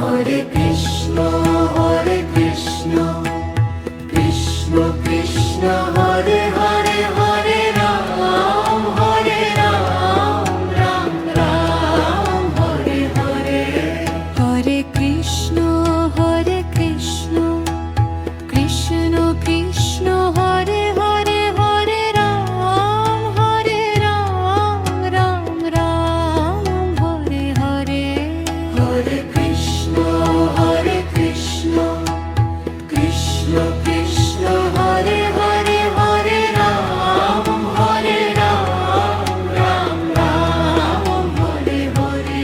Hare Krishna Krishna Krishna Hare Hare Hare Ram Ram Ram Hare Hare Hare Krishna Krishna Krishna Hare Hare Hare Ram Ram Ram Hare Hare Hare Krishna Krishna Krishna Hare Hare Hare Ram Ram Ram Hare Hare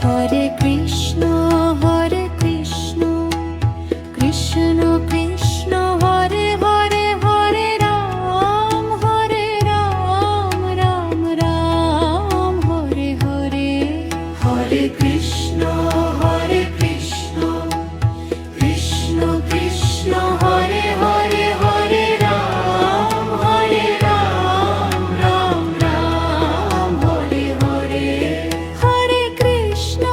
Hare Krishna Krishna Krishna Hare Hare Hare Ram Ram Ram Hare Hare Hare Krishna Krishna Krishna Hare Hare Hare Ram Ram Ram Hare Hare Hare Krishna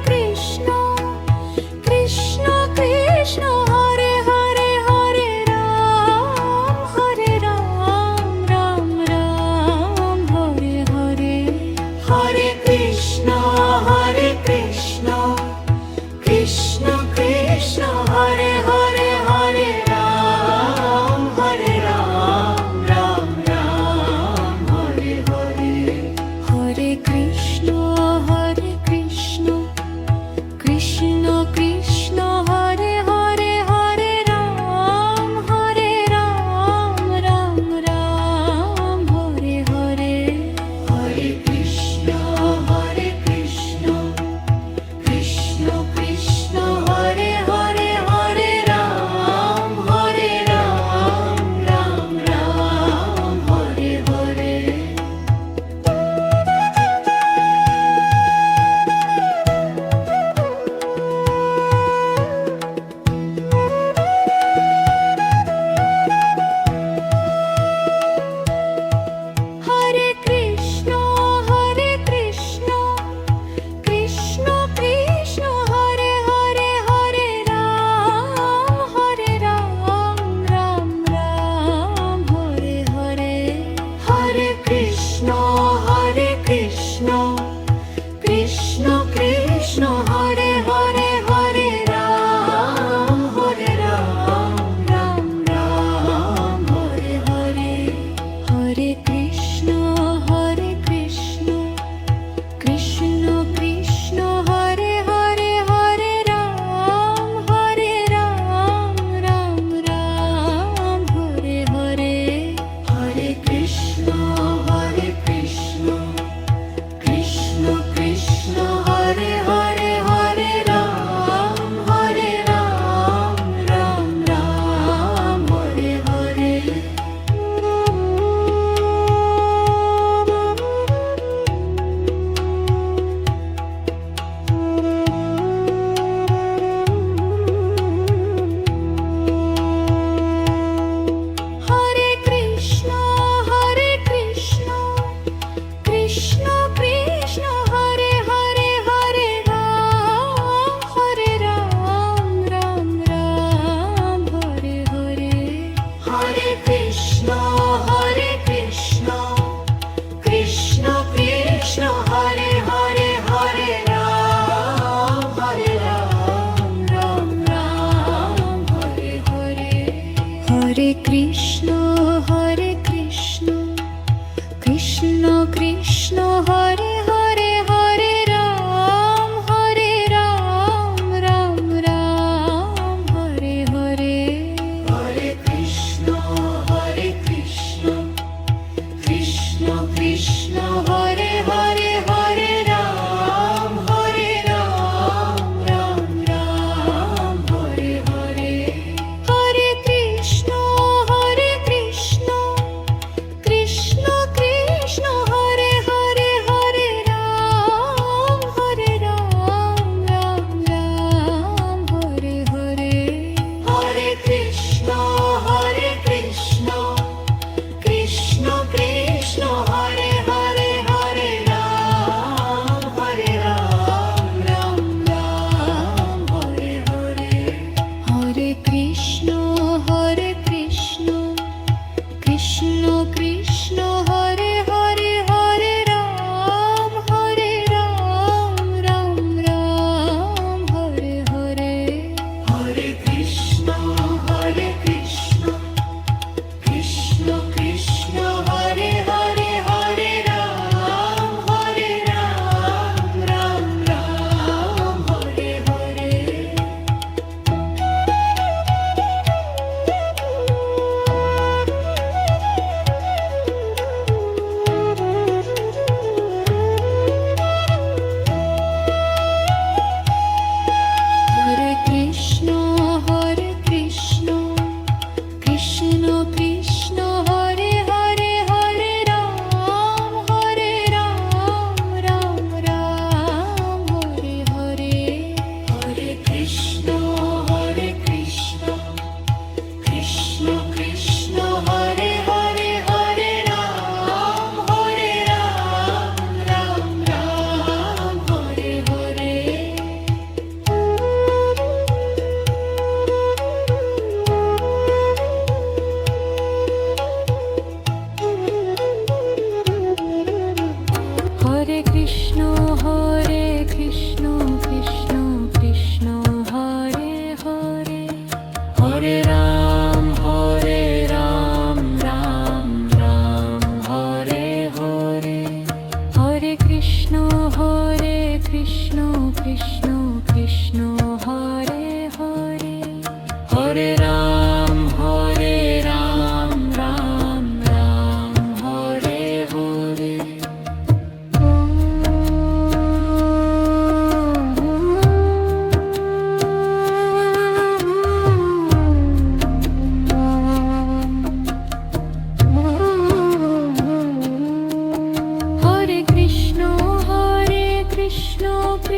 Krishna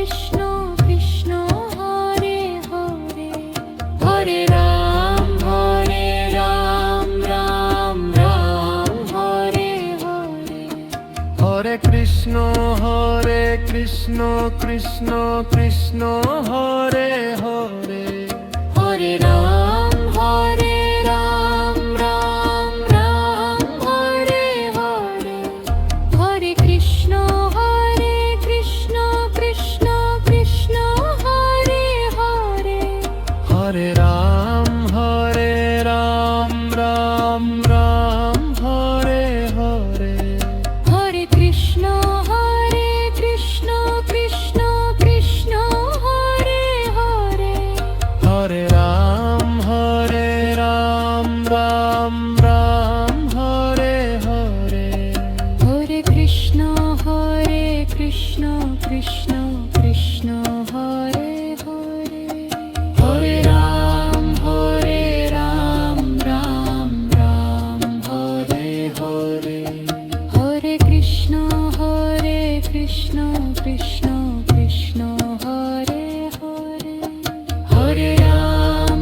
Krishna Krishna Hare Hare Hare Ram Ram Ram Hare Hare Hare Krishna Krishna Krishna Hare Hare Hare Ram Ram Ram Hare Hare Hare Krishna Krishna Krishna Hare Hare Hare Ram Ram Ram Hare Hare Hare Krishna Krishna Krishna Hare Hare Hare Ram Ram Ram Hare Hare Hare Krishna Krishna Krishna Hare Hare Hare Ram Ram Ram Hare Hare Hare Krishna Krishna Krishna Hare Hare Hare Ram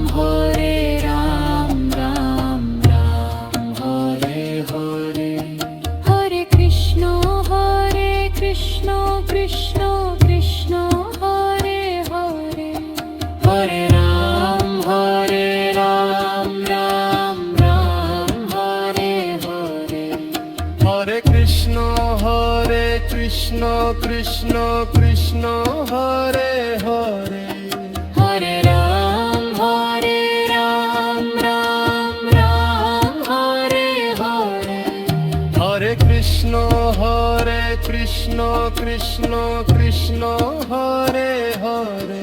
Ram Ram Hare Hare Hare Krishna Krishna Krishna Hare Hare Hare Ram Ram Ram Hare Hare Hare Krishna Krishna Krishna Hare Hare Hare Ram Ram Ram Hare Hare Hare Krishna Krishna Krishna Hare Hare